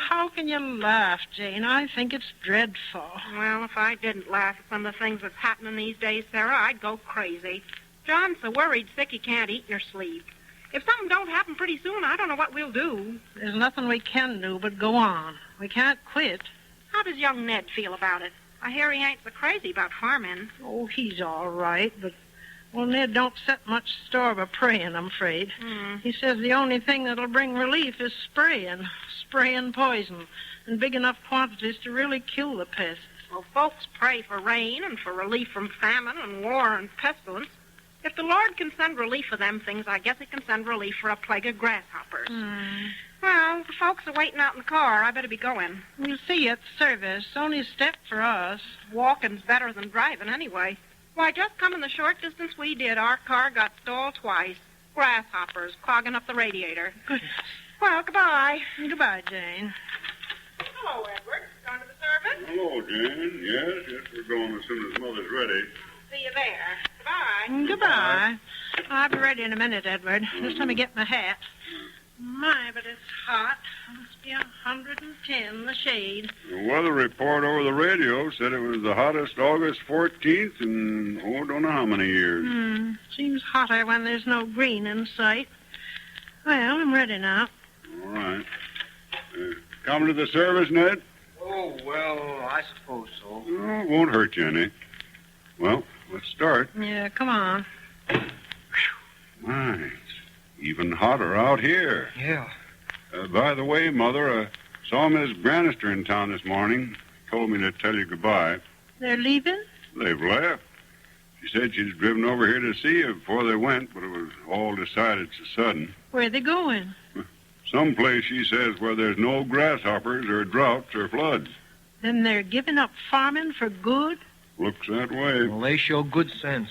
How can you laugh, Jane? I think it's dreadful. Well, if I didn't laugh at some of the things that's happening these days, Sarah, I'd go crazy. John's so worried sick he can't eat nor sleep. If something don't happen pretty soon, I don't know what we'll do. There's nothing we can do but go on. We can't quit. How does young Ned feel about it? I hear he ain't so crazy about farming. Oh, he's all right, but, well, Ned don't set much store by praying, I'm afraid. He says the only thing that'll bring relief is spraying poison in big enough quantities to really kill the pests. Well, folks pray for rain and for relief from famine and war and pestilence. If the Lord can send relief for them things, I guess he can send relief for a plague of grasshoppers. Well, the folks are waiting out in the car. I better be going. We'll see you at the service. Only a step for us. Walking's better than driving anyway. Why, just coming the short distance we did, our car got stalled twice. Grasshoppers clogging up the radiator. Goodness. Well, goodbye. Goodbye, Jane. Hello, Edward. Going to the service? Hello, Jane. Yes, we're going as soon as Mother's ready. See you there. Goodbye. Goodbye. I'll be ready in a minute, Edward. Just let me get my hat. My, but it's hot. It must be 110 in the shade. The weather report over the radio said it was the hottest August 14th in, don't know how many years. Seems hotter when there's no green in sight. Well, I'm ready now. All right. Come to the service, Ned? Oh, well, I suppose so. Oh, it won't hurt you any. Well, let's start. Yeah, come on. My, it's even hotter out here. Yeah. By the way, Mother, I saw Miss Granister in town this morning. Told me to tell you goodbye. They're leaving? They've left. She said she'd driven over here to see you before they went, but it was all decided so sudden. Where are they going? Someplace, she says, where there's no grasshoppers or droughts or floods. Then they're giving up farming for good? Looks that way. Well, they show good sense.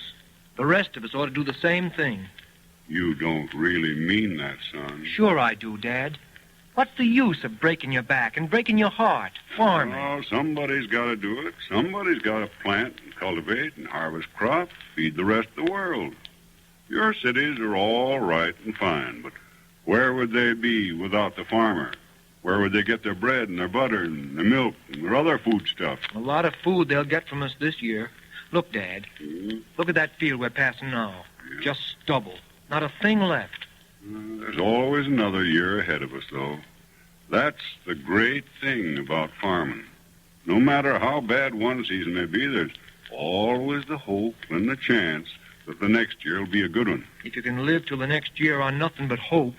The rest of us ought to do the same thing. You don't really mean that, son. Sure I do, Dad. What's the use of breaking your back and breaking your heart, farming? Oh, somebody's got to do it. Somebody's got to plant and cultivate and harvest crops, feed the rest of the world. Your cities are all right and fine, but where would they be without the farmer? Where would they get their bread and their butter and their milk and their other foodstuff? A lot of food they'll get from us this year. Look, Dad. Look at that field we're passing now. Just stubble. Not a thing left. There's always another year ahead of us, though. That's the great thing about farming. No matter how bad one season may be, there's always the hope and the chance that the next year will be a good one. If you can live till the next year on nothing but hope.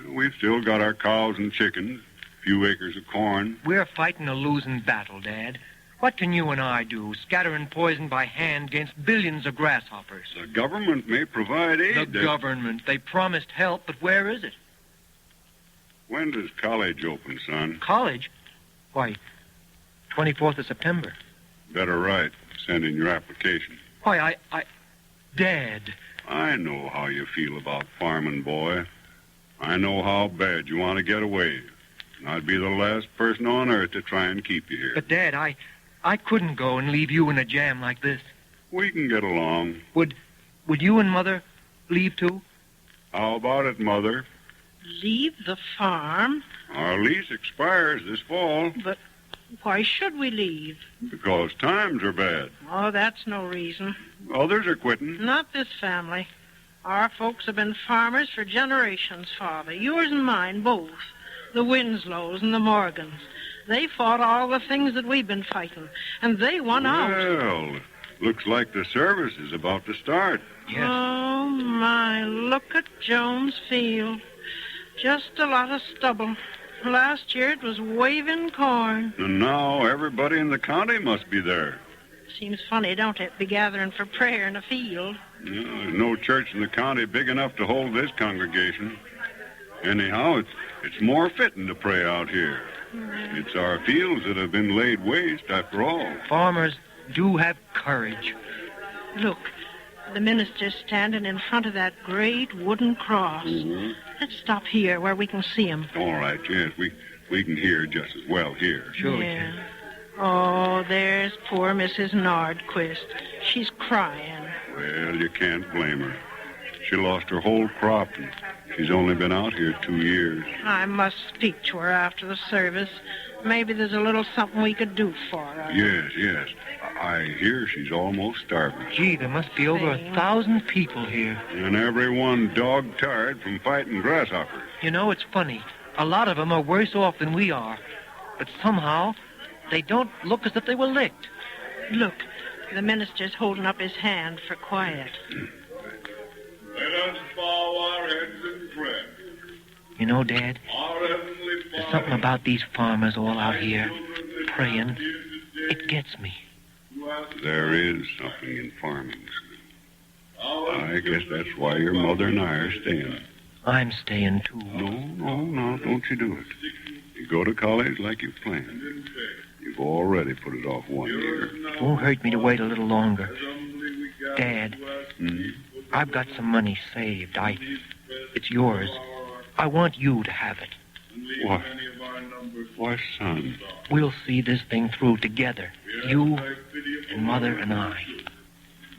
We've still got our cows and chickens, a few acres of corn. We're fighting a losing battle, Dad. What can you and I do, scattering poison by hand against billions of grasshoppers? The government may provide aid. The government. They promised help, but where is it? When does college open, son? College? Why, 24th of September. Better write. Send in your application. Why, Dad. I know how you feel about farming, boy. I know how bad you want to get away. And I'd be the last person on earth to try and keep you here. But, Dad, I couldn't go and leave you in a jam like this. We can get along. Would you and Mother leave, too? How about it, Mother? Leave the farm? Our lease expires this fall. But why should we leave? Because times are bad. Oh, that's no reason. Others are quitting. Not this family. Our folks have been farmers for generations, Father. Yours and mine, both. The Winslows and the Morgans. They fought all the things that we've been fighting, and they won out. Well, Looks like the service is about to start. Yes. Oh, my, look at Jones Field. Just a lot of stubble. Last year it was waving corn. And now everybody in the county must be there. Seems funny, don't it, be gathering for prayer in a field? Yeah, there's no church in the county big enough to hold this congregation. Anyhow, it's more fitting to pray out here. It's our fields that have been laid waste, after all. Farmers do have courage. Look, the minister's standing in front of that great wooden cross. Mm-hmm. Let's stop here where we can see him. All right, yes, we can hear just as well here. Sure yeah. We can. Oh, there's poor Mrs. Nordquist. She's crying. Well, you can't blame her. She lost her whole crop, and she's only been out here 2 years. I must speak to her after the service. Maybe there's a little something we could do for her. Yes. I hear she's almost starving. Gee, there must be over 1,000 people here. And everyone dog-tired from fighting grasshoppers. You know, it's funny. A lot of them are worse off than we are. But somehow, they don't look as if they were licked. Look, the minister's holding up his hand for quiet. Let us bow our heads in prayer. You know, Dad, there's something about these farmers all out here praying. It gets me. There is something in farming. I guess that's why your mother and I are staying. I'm staying, too. No, don't you do it. You go to college like you planned. You've already put it off 1 year. It won't hurt me to wait a little longer. Dad, I've got some money saved. It's yours. I want you to have it. Why, son? We'll see this thing through together. You and Mother and I.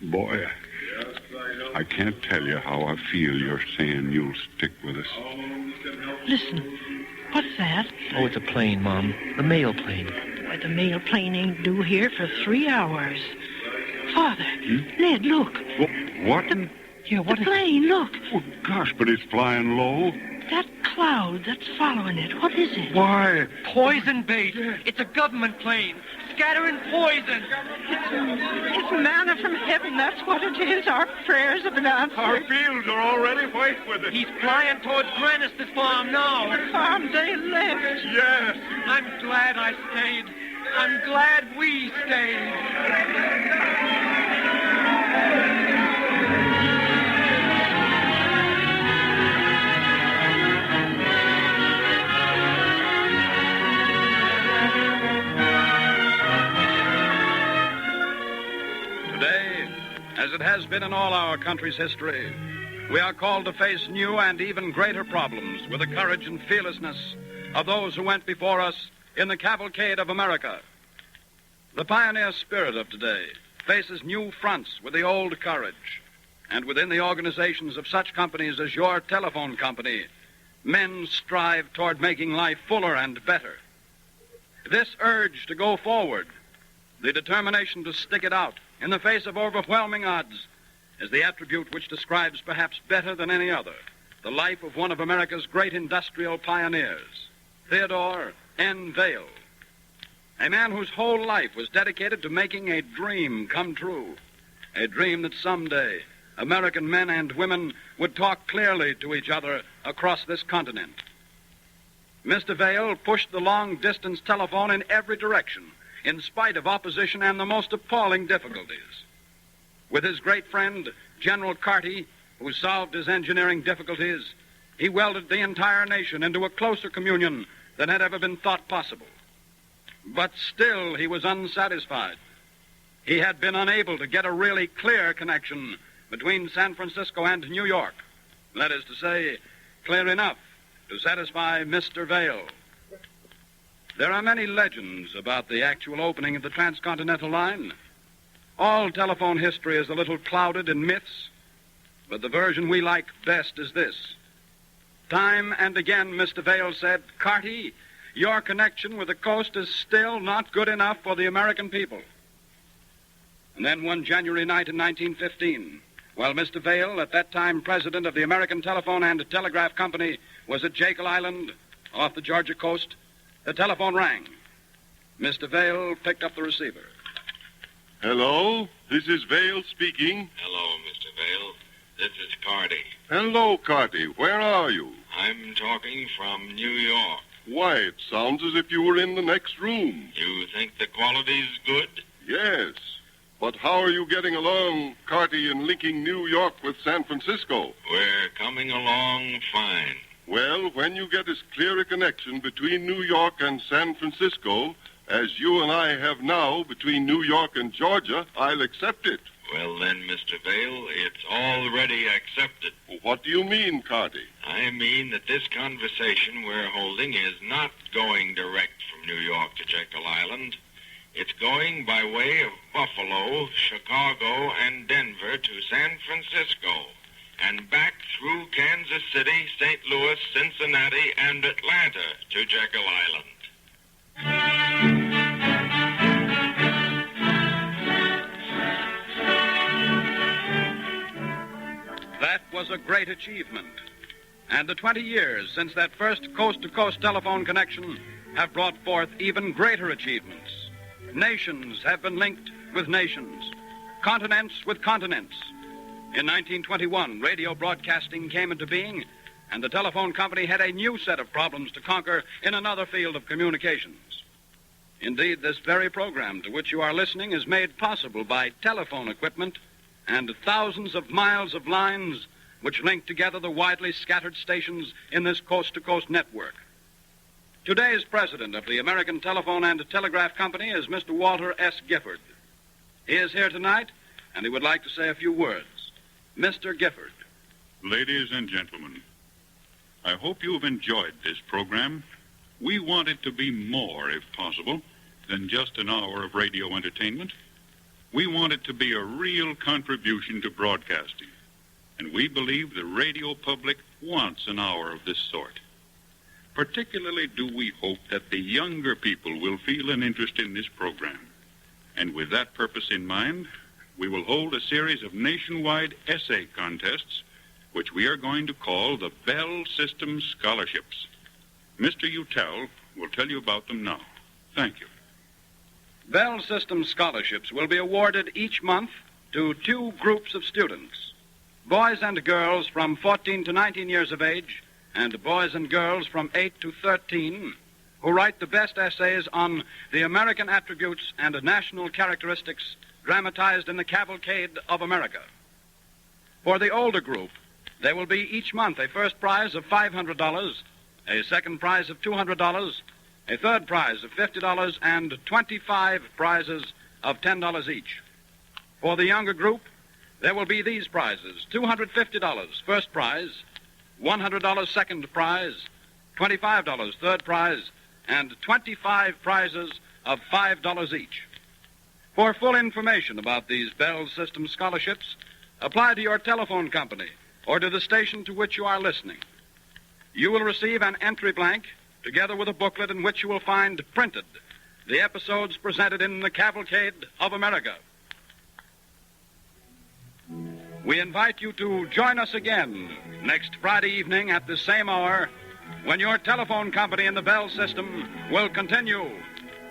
Boy, I can't tell you how I feel you're saying you'll stick with us. Listen, what's that? Oh, it's a plane, Mom. The mail plane. Why, the mail plane ain't due here for 3 hours. Father, Ned, look. What? What the plane, look. Oh, gosh, but it's flying low. That cloud that's following it, what is it? Why? Poison bait. It's a government plane. Scattering poison. It's manna from heaven, that's what it is. Our prayers have been answered. Our fields are already white with it. He's flying towards Greenwich, this farm now. The farm they left. Yes. I'm glad I stayed. I'm glad we stayed. Today, as it has been in all our country's history, we are called to face new and even greater problems with the courage and fearlessness of those who went before us in the Cavalcade of America. The pioneer spirit of today faces new fronts with the old courage, and within the organizations of such companies as your telephone company, men strive toward making life fuller and better. This urge to go forward, the determination to stick it out in the face of overwhelming odds, is the attribute which describes perhaps better than any other the life of one of America's great industrial pioneers, Theodore N. Vail, a man whose whole life was dedicated to making a dream come true, a dream that someday American men and women would talk clearly to each other across this continent. Mr. Vail pushed the long-distance telephone in every direction, in spite of opposition and the most appalling difficulties. With his great friend, General Carty, who solved his engineering difficulties, he welded the entire nation into a closer communion than had ever been thought possible. But still he was unsatisfied. He had been unable to get a really clear connection between San Francisco and New York. That is to say, clear enough to satisfy Mr. Vail. There are many legends about the actual opening of the transcontinental line. All telephone history is a little clouded in myths, but the version we like best is this. Time and again, Mr. Vail said, "Carty, your connection with the coast is still not good enough for the American people." And then one January night in 1915, while Mr. Vail, at that time president of the American Telephone and Telegraph Company, was at Jekyll Island off the Georgia coast, the telephone rang. Mr. Vail picked up the receiver. Hello, this is Vale speaking. Hello, Mr. Vale. This is Carty. Hello, Carty. Where are you? I'm talking from New York. Why, it sounds as if you were in the next room. You think the quality's good? Yes. But how are you getting along, Carty, in linking New York with San Francisco? We're coming along fine. Well, when you get as clear a connection between New York and San Francisco as you and I have now between New York and Georgia, I'll accept it. Well, then, Mr. Vale, it's already accepted. What do you mean, Carty? I mean that this conversation we're holding is not going direct from New York to Jekyll Island. It's going by way of Buffalo, Chicago, and Denver to San Francisco, and back through Kansas City, St. Louis, Cincinnati, and Atlanta to Jekyll Island. That was a great achievement. And the 20 years since that first coast-to-coast telephone connection have brought forth even greater achievements. Nations have been linked with nations, continents with continents. In 1921, radio broadcasting came into being, and the telephone company had a new set of problems to conquer in another field of communications. Indeed, this very program to which you are listening is made possible by telephone equipment and thousands of miles of lines which link together the widely scattered stations in this coast-to-coast network. Today's president of the American Telephone and Telegraph Company is Mr. Walter S. Gifford. He is here tonight, and he would like to say a few words. Mr. Gifford. Ladies and gentlemen, I hope you have enjoyed this program. We want it to be more, if possible, than just an hour of radio entertainment. We want it to be a real contribution to broadcasting, and we believe the radio public wants an hour of this sort. Particularly do we hope that the younger people will feel an interest in this program. And with that purpose in mind, we will hold a series of nationwide essay contests, which we are going to call the Bell System Scholarships. Mr. Utel will tell you about them now. Thank you. Bell System Scholarships will be awarded each month to two groups of students, boys and girls from 14 to 19 years of age, and boys and girls from 8 to 13, who write the best essays on the American attributes and national characteristics dramatized in the Cavalcade of America. For the older group, there will be each month a first prize of $500, a second prize of $200, a third prize of $50, and 25 prizes of $10 each. For the younger group, there will be these prizes: $250 first prize, $100 second prize, $25 third prize, and 25 prizes of $5 each. For full information about these Bell System Scholarships, apply to your telephone company or to the station to which you are listening. You will receive an entry blank together with a booklet in which you will find printed the episodes presented in the Cavalcade of America. We invite you to join us again next Friday evening at the same hour when your telephone company in the Bell System will continue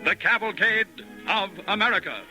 the Cavalcade of America.